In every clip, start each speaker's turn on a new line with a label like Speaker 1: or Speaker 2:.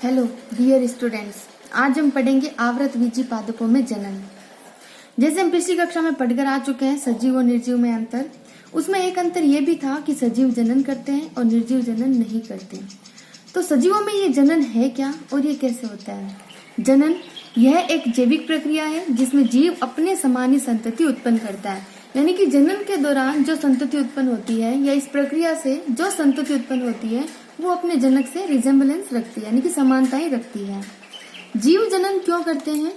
Speaker 1: Hello dear students, आज हम पढ़ेंगे आवर्त बीजी पादपों में जनन। जैसे हम पिछली कक्षा में पढ़कर आ चुके हैं सजीव और निर्जीव में अंतर। उसमें एक अंतर यह भी था कि सजीव जनन करते हैं और निर्जीव जनन नहीं करते। तो सजीवों में ये जनन है क्या और ये कैसे होता है? जनन यह एक जैविक प्रक्रिया है जिसमें जीव अपने समान ही संतति उत्पन्न करता है। यानी कि जनन के दौरान जो संतति उत्पन्न होती है या इस प्रक्रिया से जो संतति उत्पन्न होती है वो अपने जनक से रिजेम्बलेंस रखती है, यानी कि समानताएं रखती है। जीव जनन क्यों करते हैं?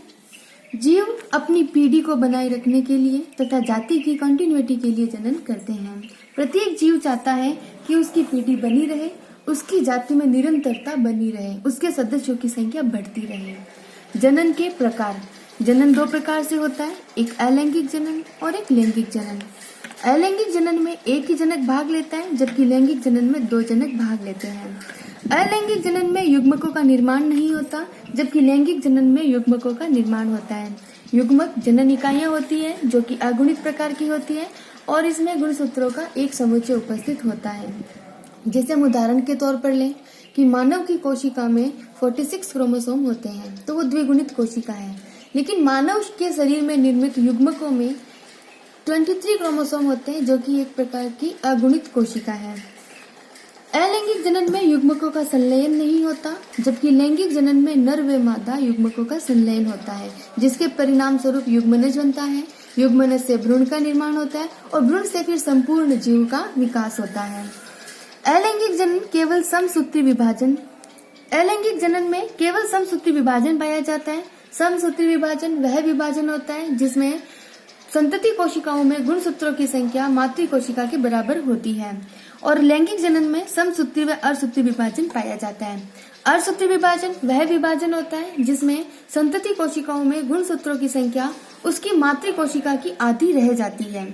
Speaker 1: जीव अपनी पीढ़ी को बनाए रखने के लिए तथा जाति की कंटिन्यूटी के लिए जनन करते हैं। प्रत्येक जीव चाहता है कि उसकी पीढ़ी बनी रहे, उसकी जाति में निरंतरता बनी रहे, उसके सदस्यों की संख्या बढ़ती रहे। जनन के प्रकार, जनन दो प्रकार से होता है, एक अलैंगिक जनन और एक लैंगिक जनन। अलैंगिक जनन में एक ही जनक भाग लेता है जबकि लैंगिक जनन में दो जनक भाग लेते हैं। अलैंगिक जनन में युग्मकों का निर्माण नहीं होता जबकि लैंगिक जनन में युग्मकों का निर्माण होता है। युग्मक जनन इकाइयां होती है जो कि अगुणित प्रकार की होती है और इसमें गुणसूत्रों का एक समुच्चय उपस्थित होता है। जैसे हम उदाहरण के तौर पर लें कि मानव की कोशिका में 46 क्रोमोसोम होते हैं तो वो द्विगुणित कोशिका है, लेकिन मानव के शरीर में निर्मित युग्मकों में 23 क्रोमोसोम होते हैं जो कि एक प्रकार की अगुणित कोशिका है। अलैंगिक जनन में युग्मकों का संलयन नहीं होता जबकि लैंगिक जनन में नर व मादा युग्मकों का संलयन होता है, जिसके परिणाम स्वरूप युग्मनज बनता है। युग्मनज से भ्रूण का निर्माण होता है और भ्रूण से फिर संपूर्ण जीव का विकास होता है। अलैंगिक जनन केवल समसूत्री विभाजन, अलैंगिक जनन में केवल समसूत्री विभाजन पाया जाता है। समसूत्री विभाजन वह विभाजन होता है जिसमें संतति कोशिकाओं में गुणसूत्रों की संख्या मातृ कोशिका के बराबर होती है और लैंगिक जनन में समसूत्री व अर्धसूत्री विभाजन पाया जाता है। अर्धसूत्री विभाजन वह विभाजन होता है जिसमें संतति कोशिकाओं में गुणसूत्रों की संख्या उसकी मातृ कोशिका की आधी रह जाती है।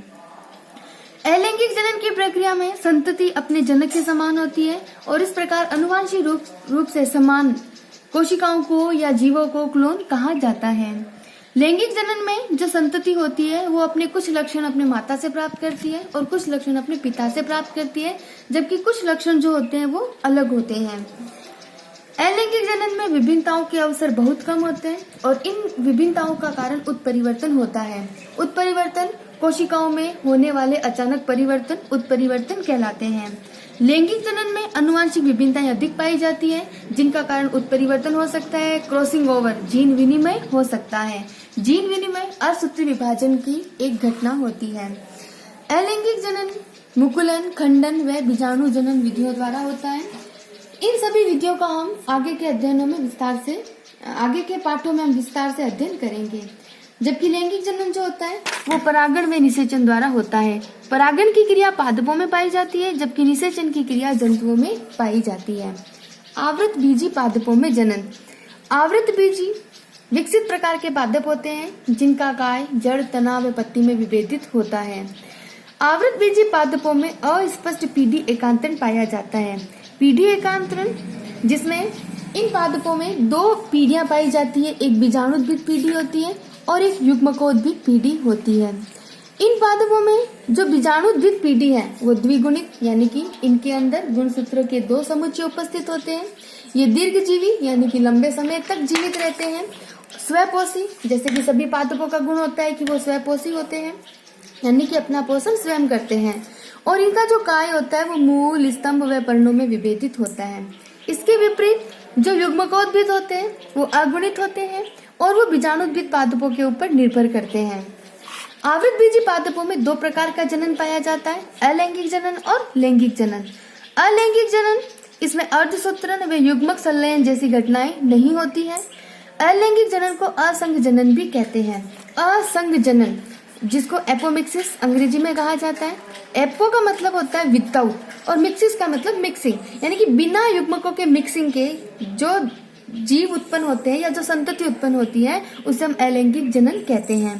Speaker 1: अलैंगिक जनन की प्रक्रिया में संतति अपने जनक के समान होती है और इस प्रकार अनुवांशिक रूप से समान कोशिकाओं को या जीवों को क्लोन कहा जाता है। लैंगिक जनन में जो संतति होती है वो अपने कुछ लक्षण अपने माता से प्राप्त करती है और कुछ लक्षण अपने पिता से प्राप्त करती है, जबकि कुछ लक्षण जो होते हैं वो अलग होते हैं। अलैंगिक जनन में विभिन्नताओं के अवसर बहुत कम होते हैं और इन विभिन्नताओं का कारण उत्परिवर्तन होता है। उत्परिवर्तन कोशिकाओं में होने वाले अचानक परिवर्तन उत्परिवर्तन कहलाते हैं। लैंगिक जनन में अनुवांशिक विभिन्नताएं अधिक पाई जाती है जिनका कारण उत्परिवर्तन हो सकता है, क्रॉसिंग ओवर जीन विनिमय हो सकता है। जीन विनिमय अर्धसूत्री विभाजन की एक घटना होती है। अलैंगिक जनन मुकुलन, खंडन व बीजाणु जनन विधियों द्वारा होता है। इन सभी विधियों का हम आगे के अध्ययनों में आगे के पाठों में हम विस्तार से अध्ययन करेंगे। जबकि लैंगिक जनन जो होता है वो परागण व निषेचन द्वारा होता है। परागण की क्रिया पादपों में पाई जाती है जबकि निषेचन की क्रिया जंतुओं में पाई जाती है। आवृत बीजी पादपों में जनन। आवृत बीजी विकसित प्रकार के पादप होते हैं जिनका काय, जड़, तना व पत्ती में विभेदित होता है। आवृत बीजी पादपों में अस्पष्ट पीढ़ी एकांतरण पाया जाता है। पीढ़ी एकांतरण जिसमें इन पादपों में दो पीढ़ियां पाई जाती है, एक बीजाणुद्भिद पीढ़ी होती है और एक युग्मकोद्भिद पीढ़ी होती है। इन पादपों में जो बीजाणुद्भिद पीढ़ी है वो द्विगुणित, यानी कि इनके अंदर गुणसूत्रों के दो समुच्चय उपस्थित होते हैं। ये दीर्घजीवी यानी कि लंबे समय तक जीवित रहते हैं। स्वपोषी, जैसे कि सभी पादपों का गुण होता है कि वो स्वपोषी होते हैं, यानी कि अपना पोषण स्वयं करते हैं। और इनका जो काय होता है वो मूल, स्तंभ व पर्णों में विभेदित होता है। इसके विपरीत जो युग्मकोद्भिद होते हैं वो अगुणित होते हैं और वो बीजाणुद्भिद पादपों के ऊपर निर्भर करते हैं। आवृत बीजी पादपों में दो प्रकार का जनन पाया जाता है, अलैंगिक जनन और लैंगिक जनन। अलैंगिक जनन इसमें अर्धसूत्रण व युग्मक संलयन जैसी घटनाएं नहीं होती है। अलैंगिक जनन को असंग जनन भी कहते हैं। असंग जनन जिसको एपोमिक्सिस अंग्रेजी में कहा जाता है। एपो का मतलब होता है विदाउट और मिक्सिस का मतलब मिक्सिंग, यानी कि बिना युग्मकों के मिक्सिंग के जो जीव उत्पन्न होते हैं या जो संतति उत्पन्न होती है उसे हम अलैंगिक जनन कहते हैं।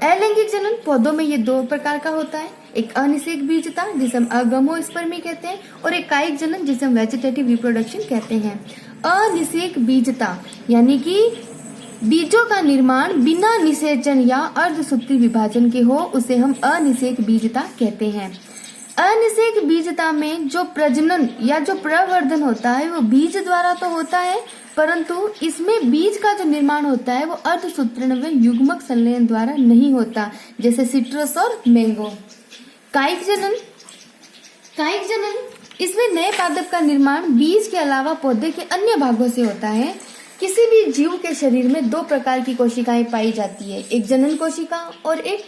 Speaker 1: अलैंगिक जनन पौधों में ये दो प्रकार का होता है, एक अनिषेक बीजता जिसे हम अगमोस्पर्मी कहते हैं और एक कायिक जनन जिसे हम वेजिटेटिव रिप्रोडक्शन कहते हैं। अनिषेक बीजता यानी कि बीजों का निर्माण बिना निषेचन या अर्धसूत्री विभाजन के हो उसे हम अनिषेक बीजता कहते हैं। अनिषेक बीजता में जो प्रजनन या जो प्रवर्धन होता है वो बीज द्वारा तो होता है, परंतु इसमें बीज का जो निर्माण होता है वो अर्धसूत्रण व युग्मक संलयन द्वारा नहीं होता, जैसे सिट्रस और मैंगो। कायिक जनन इसमें नए पादप का निर्माण बीज के अलावा पौधे के अन्य भागों से होता है। किसी भी जीव के शरीर में दो प्रकार की कोशिकाएं पाई जाती है, एक जनन कोशिका और एक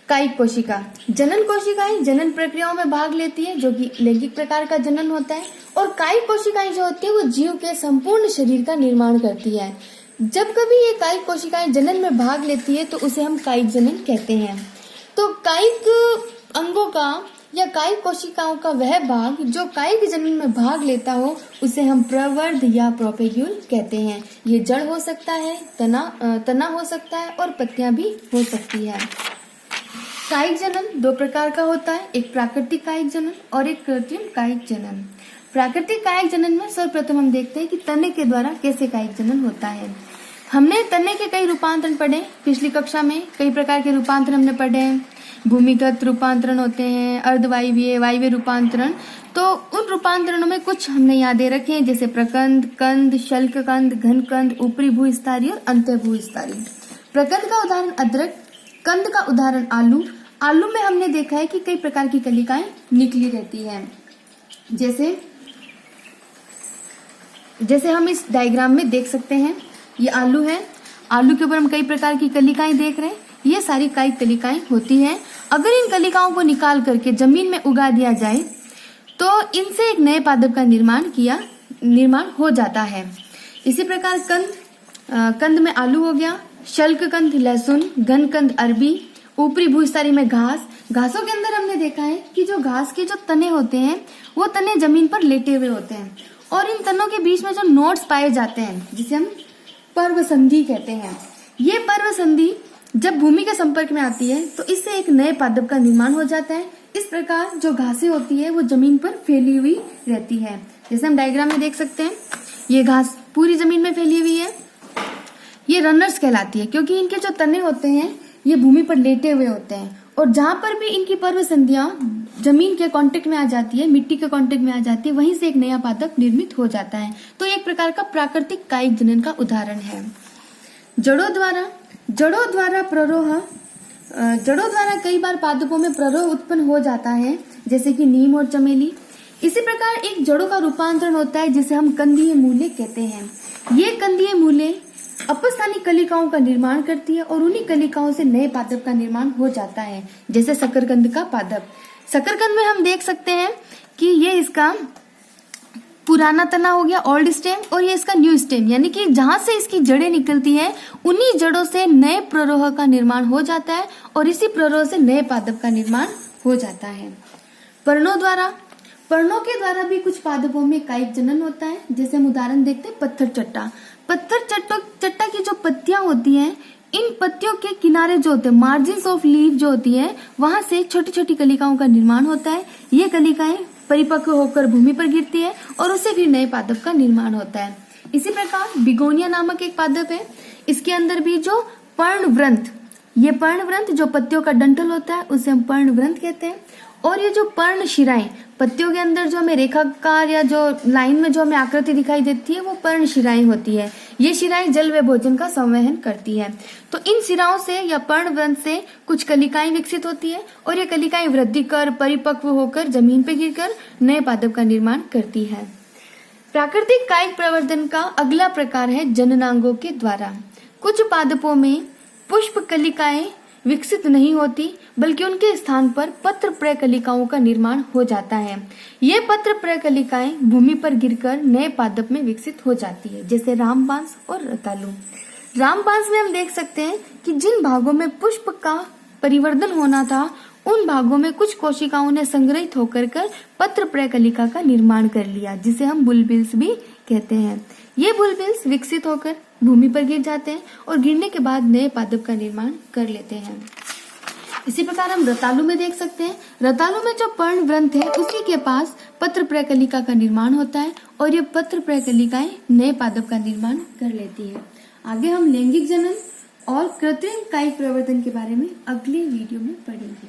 Speaker 1: कायिक कोशिका। जनन कोशिकाएं जनन प्रक्रियाओं में भाग लेती है, जो कि लैंगिक प्रकार का जनन होता है, और कायिक कोशिकाएं जो होती है वो जीव के संपूर्ण शरीर का निर्माण करती है। जब कभी ये कायिक कोशिकाएं जनन में भाग लेती है तो उसे हम कायिक जनन कहते हैं। तो कायिक अंगों का या कायिक कोशिकाओं का वह भाग जो कायिक जनन में भाग लेता हो उसे हम प्रवर्ध या प्रोपेग्यूल कहते हैं। ये जड़ हो सकता है, तना हो सकता है और पत्तियां भी हो सकती है। कायिक जनन दो प्रकार का होता है, एक प्राकृतिक कायिक जनन और एक कृत्रिम कायिक जनन। प्राकृतिक कायिक जनन में सर्वप्रथम हम देखते हैं कि तने के द्वारा कैसे कायिक जनन होता है। हमने तने के कई रूपांतरण पढ़े पिछली कक्षा में, कई प्रकार के रूपांतरण हमने पढ़े हैं। भूमिगत रूपांतरण होते हैं, अर्धवायवीय, वायवीय रूपांतरण। तो उन रूपांतरणों में कुछ हमने याद दे रखे हैं, जैसे प्रकंद, कंद, शल्क कंद, घन कंद, ऊपरी भूस्तरीय और अंत भूस्तरीय। प्रकंद का उदाहरण अदरक, कंद का उदाहरण आलू। आलू में हमने देखा है कि कई प्रकार की कलिकाएं निकली रहती हैं, जैसे हम इस डायग्राम में देख सकते हैं। ये आलू है, आलू के ऊपर हम कई प्रकार की कलिकाएं देख रहे हैं। ये सारी कायिक कलिकाएं होती हैं। अगर इन कलिकाओं को निकाल करके जमीन में उगा दिया जाए तो इनसे एक नए पादप का निर्माण हो जाता है। इसी प्रकार कंद में आलू हो गया, शल्क कंद लहसुन, घन कंद अरबी, ऊपरी भूस्तरीय में घासों के अंदर हमने देखा है कि जो घास के जो तने होते हैं वो तने जमीन पर लेटे हुए होते हैं, और इन तनों के बीच में जो नोड्स पाए जाते हैं जिसे हम पर्व संधि कहते हैं। ये पर्व संधि जब भूमि के संपर्क में आती है तो इससे एक नए पादप का निर्माण हो जाता है। इस प्रकार जो घासें होती है वो जमीन पर फैली हुई रहती है, जैसे हम डायग्राम में देख सकते हैं। ये घास पूरी जमीन में फैली हुई है, ये रनर्स कहलाती है, क्योंकि इनके जो तने होते हैं ये भूमि पर लेटे हुए होते हैं, और जहां पर भी इनकी पर्व संधियां जमीन के कांटेक्ट में आ जाती है, मिट्टी के कांटेक्ट में आ जाती है, वहीं से एक नया पादप निर्मित हो जाता है। तो एक प्रकार का प्राकृतिक कायिक जनन का उदाहरण है। जड़ों द्वारा कई बार पादपों में प्ररोह उत्पन्न हो जाता है, जैसे कि नीम और चमेली। इसी प्रकार एक जड़ों का रूपांतरण होता है जिसे हम कंदीय मूल्य कहते हैं। ये कंदीय मूल्य अपस्थानिक कलिकाओं का निर्माण करती है और उन्हीं कलिकाओं से नए पादप का निर्माण हो जाता है, जैसे शकरकंद का पादप। शकरकंद में हम देख सकते हैं कि ये इसका पुराना तना हो गया, ओल्ड स्टेम, और ये इसका न्यू स्टेम, यानी कि जहां से इसकी जड़ें निकलती हैं उन्हीं जड़ों से नए प्ररोह का निर्माण हो जाता है और इसी प्ररोह से नए पादप का निर्माण हो जाता है। पर्णों के द्वारा भी कुछ पादपों में कायिक जनन होता है, जैसे हम उदाहरण देखते हैं पत्थर चट्टा की जो पत्तियां होती हैं, इन पत्तियों के किनारे जो होते हैं, मार्जिन्स ऑफ लीफ जो होती है, वहां से छोटी छोटी कलिकाओं का निर्माण होता है। ये कलिकाएं परिपक्व होकर भूमि पर गिरती है और उससे फिर नए पादप का निर्माण होता है। इसी प्रकार बिगोनिया नामक एक पादप है, इसके अंदर भी जो पर्णवृंत, ये पर्णवृंत जो पत्तियों का डंठल होता है उसे हम पर्णवृंत कहते हैं, और ये जो पर्ण शिराएं पत्तियों के अंदर जो हमें रेखाकार या जो लाइन में जो हमें आकृति दिखाई देती है वो पर्ण शिराएं होती है। ये शिराएं जल व भोजन का संवहन करती है। तो इन शिराओं से या पर्णवृंत से कुछ कलिकाएं विकसित होती है और ये कलिकाएं वृद्धि कर परिपक्व होकर जमीन पर गिरकर नए पादप का निर्माण करती है। प्राकृतिक कायिक प्रवर्धन का अगला प्रकार है जननांगों के द्वारा। कुछ पादपों में पुष्प कलिकाएं विकसित नहीं होती, बल्कि उनके स्थान पर पत्र प्रकलिकाओं का निर्माण हो जाता है। ये पत्र प्रकलिकाएं भूमि पर गिरकर नए पादप में विकसित हो जाती है, जैसे रामबांस और रतालू। रामबांस में हम देख सकते हैं कि जिन भागों में पुष्प का परिवर्धन होना था उन भागों में कुछ कोशिकाओं ने संग्रहित होकर पत्र प्रकलिका का निर्माण कर लिया, जिसे हम बुलबिल्स भी कहते हैं। ये बुलबिल्स विकसित होकर भूमि पर गिर जाते हैं और गिरने के बाद नए पादप का निर्माण कर लेते हैं। इसी प्रकार हम रतालू में देख सकते हैं, रतालू में जो पर्णवृंत है उसी के पास पत्र प्रकलिका का निर्माण होता है और ये पत्र प्रकलिकाएं नए पादप का निर्माण कर लेती है। आगे हम लैंगिक जनन और कृत्रिम कायिक प्रवर्तन के बारे में अगले वीडियो में पढ़ेंगे।